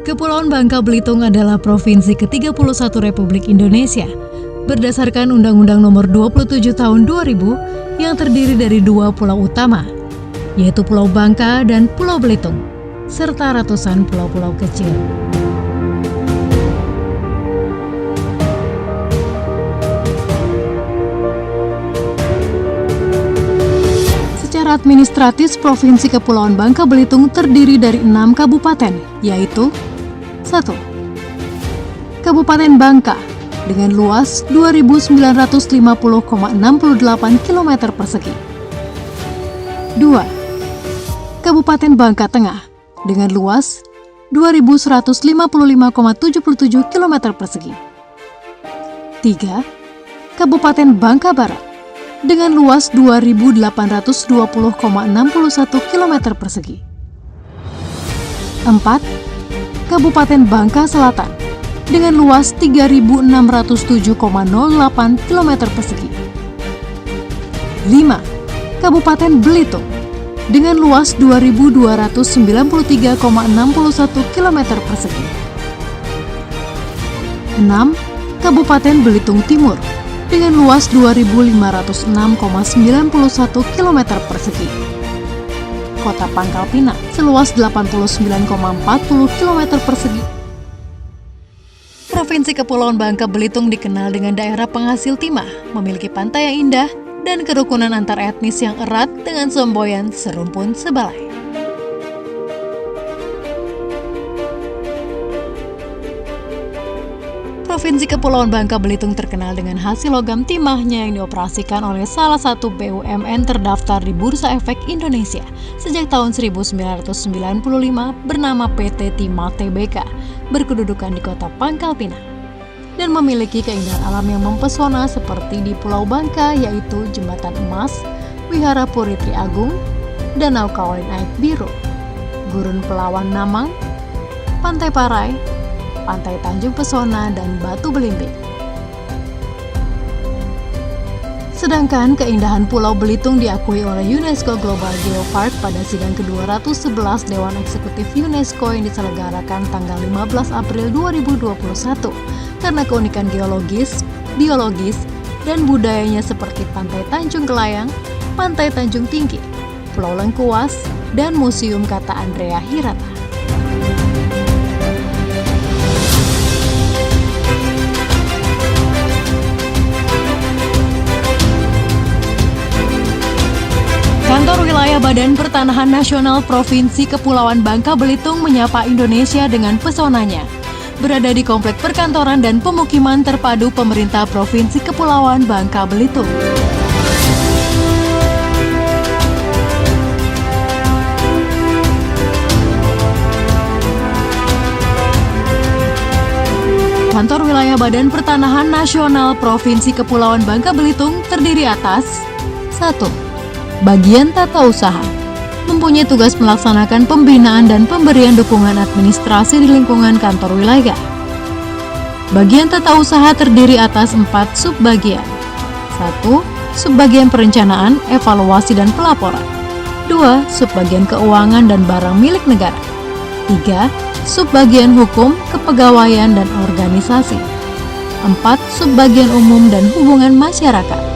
Kepulauan Bangka Belitung adalah provinsi ke-31 Republik Indonesia berdasarkan Undang-Undang Nomor 27 Tahun 2000 yang terdiri dari dua pulau utama, yaitu Pulau Bangka dan Pulau Belitung, serta ratusan pulau-pulau kecil. Secara administratif, Provinsi Kepulauan Bangka Belitung terdiri dari 6 kabupaten, yaitu 1. Kabupaten Bangka dengan luas 2.950,68 km persegi. 2. Kabupaten Bangka Tengah dengan luas 2.155,77 km persegi. 3. Kabupaten Bangka Barat dengan luas 2.820,61 km persegi. 4. Kabupaten Bangka Selatan dengan luas 3.607,08 km persegi. 5. Kabupaten Belitung dengan luas 2.293,61 km persegi. 6. Kabupaten Belitung Timur dengan luas 2.506,91 km persegi. Kota Pangkal Pinang seluas 89,40 km persegi. Provinsi Kepulauan Bangka Belitung dikenal dengan daerah penghasil timah, memiliki pantai yang indah, dan kerukunan antar etnis yang erat dengan semboyan serumpun sebalai. Provinsi Kepulauan Bangka Belitung terkenal dengan hasil logam timahnya yang dioperasikan oleh salah satu BUMN terdaftar di Bursa Efek Indonesia sejak tahun 1995 bernama PT Timah Tbk, berkedudukan di Kota Pangkal Pinang, dan memiliki keindahan alam yang mempesona seperti di Pulau Bangka, yaitu Jembatan Emas, Wihara Puri Tri Agung, Danau Kaolin Aik Biru, Gurun Pelawan Namang, Pantai Parai, Pantai Tanjung Pesona, dan Batu Belimbing. Sedangkan keindahan Pulau Belitung diakui oleh UNESCO Global Geopark pada sidang ke-211 Dewan Eksekutif UNESCO yang diselenggarakan tanggal 15 April 2021 karena keunikan geologis, biologis, dan budayanya seperti Pantai Tanjung Kelayang, Pantai Tanjung Tinggi, Pulau Lengkuas, dan Museum Kata Andrea Hirata. Kantor Wilayah Badan Pertanahan Nasional Provinsi Kepulauan Bangka Belitung menyapa Indonesia dengan pesonanya. Berada di Komplek Perkantoran dan Pemukiman Terpadu Pemerintah Provinsi Kepulauan Bangka Belitung. Kantor Wilayah Badan Pertanahan Nasional Provinsi Kepulauan Bangka Belitung terdiri atas 1. Bagian Tata Usaha mempunyai tugas melaksanakan pembinaan dan pemberian dukungan administrasi di lingkungan kantor wilayah. Bagian Tata Usaha terdiri atas 4 subbagian. 1. Subbagian Perencanaan, Evaluasi, dan Pelaporan. 2. Subbagian Keuangan dan Barang Milik Negara. 3. Subbagian Hukum, Kepegawaian, dan Organisasi. 4. Subbagian Umum dan Hubungan Masyarakat.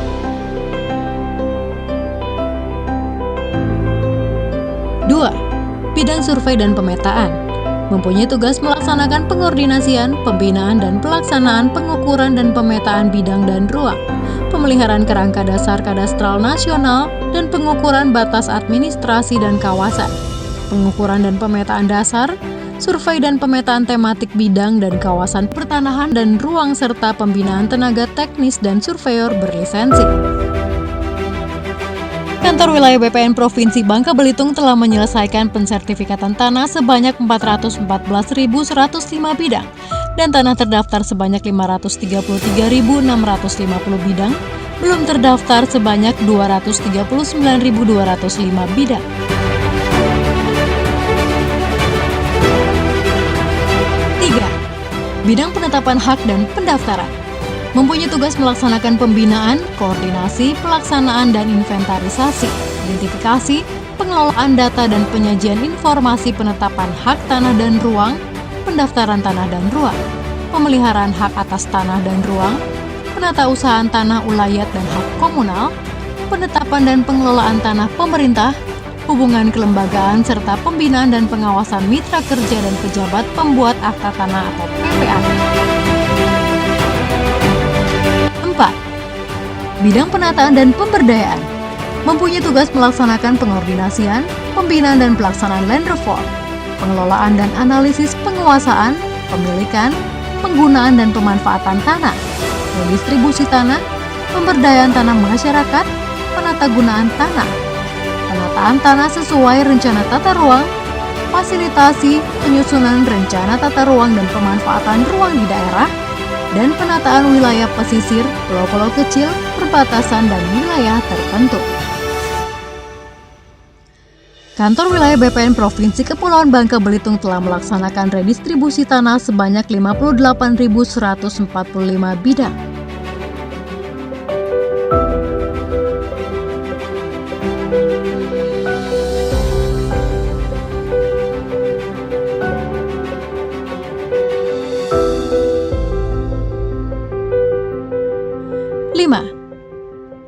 2. Bidang Survei dan Pemetaan mempunyai tugas melaksanakan pengordinasian, pembinaan, dan pelaksanaan pengukuran dan pemetaan bidang dan ruang, pemeliharaan kerangka dasar kadastral nasional, dan pengukuran batas administrasi dan kawasan, pengukuran dan pemetaan dasar, survei dan pemetaan tematik bidang dan kawasan pertanahan dan ruang, serta pembinaan tenaga teknis dan surveyor berlisensi. Kantor Wilayah BPN Provinsi Bangka Belitung telah menyelesaikan pensertifikatan tanah sebanyak 414.105 bidang dan tanah terdaftar sebanyak 533.650 bidang, belum terdaftar sebanyak 239.205 bidang. Bidang penetapan hak dan pendaftaran mempunyai tugas melaksanakan pembinaan, koordinasi, pelaksanaan dan inventarisasi, identifikasi, pengelolaan data dan penyajian informasi penetapan hak tanah dan ruang, pendaftaran tanah dan ruang, pemeliharaan hak atas tanah dan ruang, penatausahaan tanah ulayat dan hak komunal, penetapan dan pengelolaan tanah pemerintah, hubungan kelembagaan serta pembinaan dan pengawasan mitra kerja dan pejabat pembuat akta tanah atau PPA. 4. Bidang penataan dan pemberdayaan mempunyai tugas melaksanakan pengordinasian, pembinaan dan pelaksanaan land reform, pengelolaan dan analisis penguasaan, pemilikan, penggunaan dan pemanfaatan tanah, redistribusi tanah, pemberdayaan tanah masyarakat, penatagunaan tanah, penataan tanah sesuai rencana tata ruang, fasilitasi penyusunan rencana tata ruang dan pemanfaatan ruang di daerah, dan penataan wilayah pesisir, pulau-pulau kecil, perbatasan, dan wilayah tertentu. Kantor Wilayah BPN Provinsi Kepulauan Bangka Belitung telah melaksanakan redistribusi tanah sebanyak 58.145 bidang.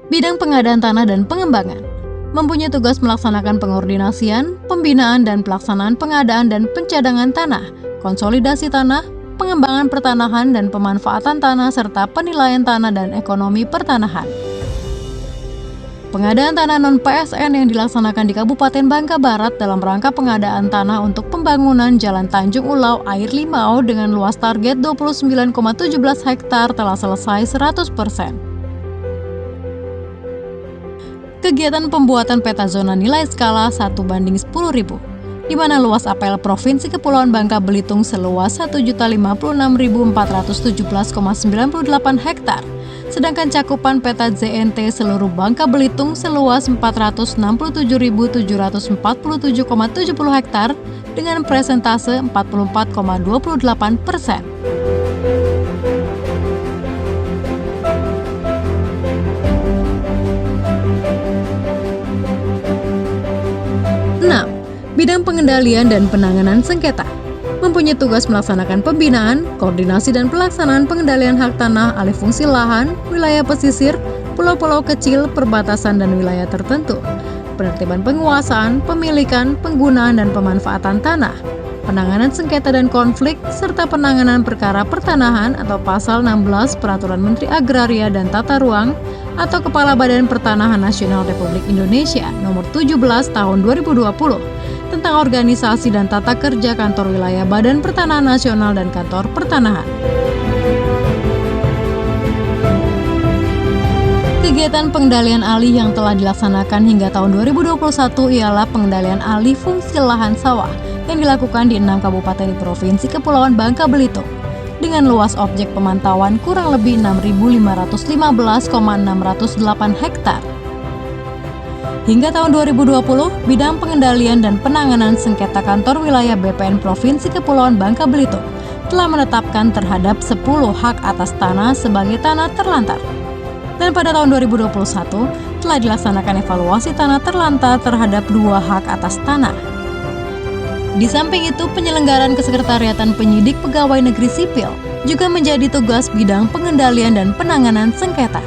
Bidang pengadaan tanah dan pengembangan mempunyai tugas melaksanakan pengordinasian, pembinaan dan pelaksanaan pengadaan dan pencadangan tanah, konsolidasi tanah, pengembangan pertanahan dan pemanfaatan tanah serta penilaian tanah dan ekonomi pertanahan. Pengadaan tanah non-PSN yang dilaksanakan di Kabupaten Bangka Barat dalam rangka pengadaan tanah untuk pembangunan Jalan Tanjung Ulau Air Limau dengan luas target 29,17 hektar telah selesai 100%. Kegiatan pembuatan peta zona nilai skala 1:10.000, di mana luas APL Provinsi Kepulauan Bangka Belitung seluas 1.056.417,98 hektar, sedangkan cakupan peta ZNT seluruh Bangka Belitung seluas 467.747,70 hektar dengan presentase 44,28%. 6. Bidang pengendalian dan penanganan sengketa mempunyai tugas melaksanakan pembinaan, koordinasi dan pelaksanaan pengendalian hak tanah, alih fungsi lahan, wilayah pesisir, pulau-pulau kecil, perbatasan dan wilayah tertentu, penertiban penguasaan, pemilikan, penggunaan dan pemanfaatan tanah, penanganan sengketa dan konflik, serta penanganan perkara pertanahan atau Pasal 16 Peraturan Menteri Agraria dan Tata Ruang atau Kepala Badan Pertanahan Nasional Republik Indonesia Nomor 17 Tahun 2020 tentang organisasi dan tata kerja kantor wilayah Badan Pertanahan Nasional dan kantor pertanahan. Kegiatan pengendalian alih yang telah dilaksanakan hingga tahun 2021 ialah pengendalian alih fungsi lahan sawah yang dilakukan di 6 kabupaten di Provinsi Kepulauan Bangka Belitung dengan luas objek pemantauan kurang lebih 6.515,608 hektar. Hingga tahun 2020, bidang pengendalian dan penanganan sengketa kantor wilayah BPN Provinsi Kepulauan Bangka Belitung telah menetapkan terhadap 10 hak atas tanah sebagai tanah terlantar. Dan pada tahun 2021 telah dilaksanakan evaluasi tanah terlantar terhadap 2 hak atas tanah. Di samping itu, penyelenggaraan kesekretariatan penyidik pegawai negeri sipil juga menjadi tugas bidang pengendalian dan penanganan sengketa.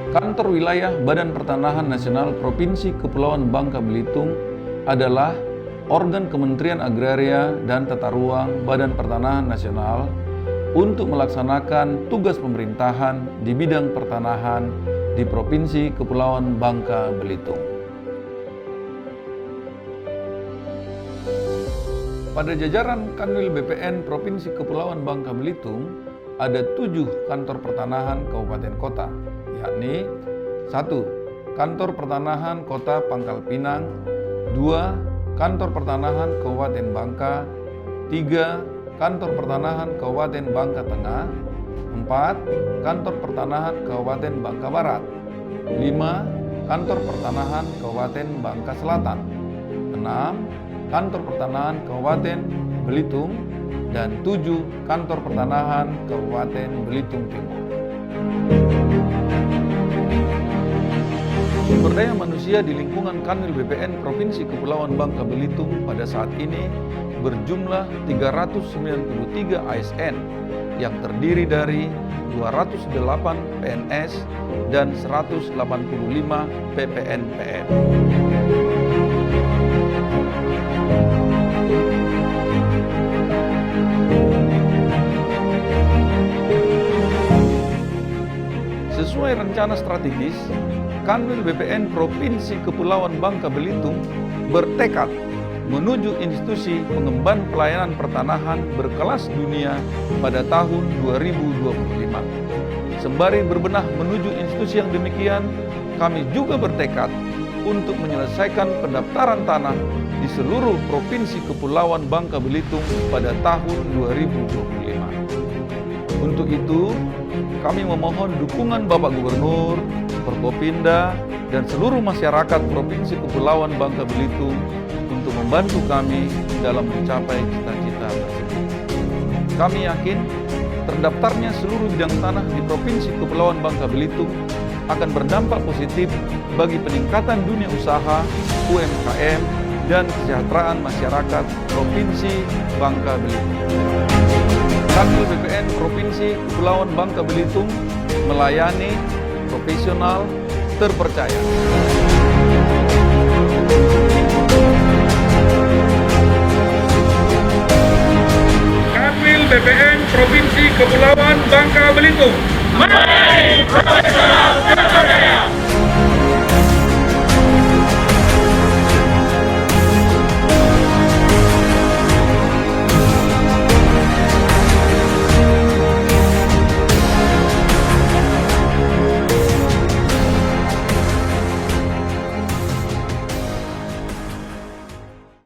Kantor Wilayah Badan Pertanahan Nasional Provinsi Kepulauan Bangka Belitung adalah organ Kementerian Agraria dan Tata Ruang Badan Pertanahan Nasional untuk melaksanakan tugas pemerintahan di bidang pertanahan di Provinsi Kepulauan Bangka Belitung. Pada jajaran Kanwil BPN Provinsi Kepulauan Bangka Belitung ada 7 kantor pertanahan kabupaten kota, yakni 1. Kantor Pertanahan Kota Pangkal Pinang, 2. Kantor Pertanahan Kabupaten Bangka, 3. Kantor Pertanahan Kabupaten Bangka Tengah, 4. Kantor Pertanahan Kabupaten Bangka Barat, 5. Kantor Pertanahan Kabupaten Bangka Selatan, 6. Kantor Pertanahan Kabupaten Belitung, dan 7. Kantor Pertanahan Kabupaten Belitung Timur. Sumber daya manusia di lingkungan Kanwil BPN Provinsi Kepulauan Bangka Belitung pada saat ini berjumlah 393 ASN yang terdiri dari 208 PNS dan 185 PPNPN. Sesuai rencana strategis, Kanwil BPN Provinsi Kepulauan Bangka Belitung bertekad menuju institusi pengemban pelayanan pertanahan berkelas dunia pada tahun 2025. Sembari berbenah menuju institusi yang demikian, kami juga bertekad untuk menyelesaikan pendaftaran tanah di seluruh Provinsi Kepulauan Bangka Belitung pada tahun 2025. Untuk itu, kami memohon dukungan Bapak Gubernur, Forkopimda, dan seluruh masyarakat Provinsi Kepulauan Bangka Belitung untuk membantu kami dalam mencapai cita-cita tersebut. Kami yakin terdaftarnya seluruh bidang tanah di Provinsi Kepulauan Bangka Belitung akan berdampak positif bagi peningkatan dunia usaha, UMKM, dan kesejahteraan masyarakat Provinsi Bangka Belitung. Kanwil BPN Provinsi Kepulauan Bangka Belitung melayani profesional terpercaya. Kanwil BPN Provinsi Kepulauan Bangka Belitung. Mari profesional terpercaya.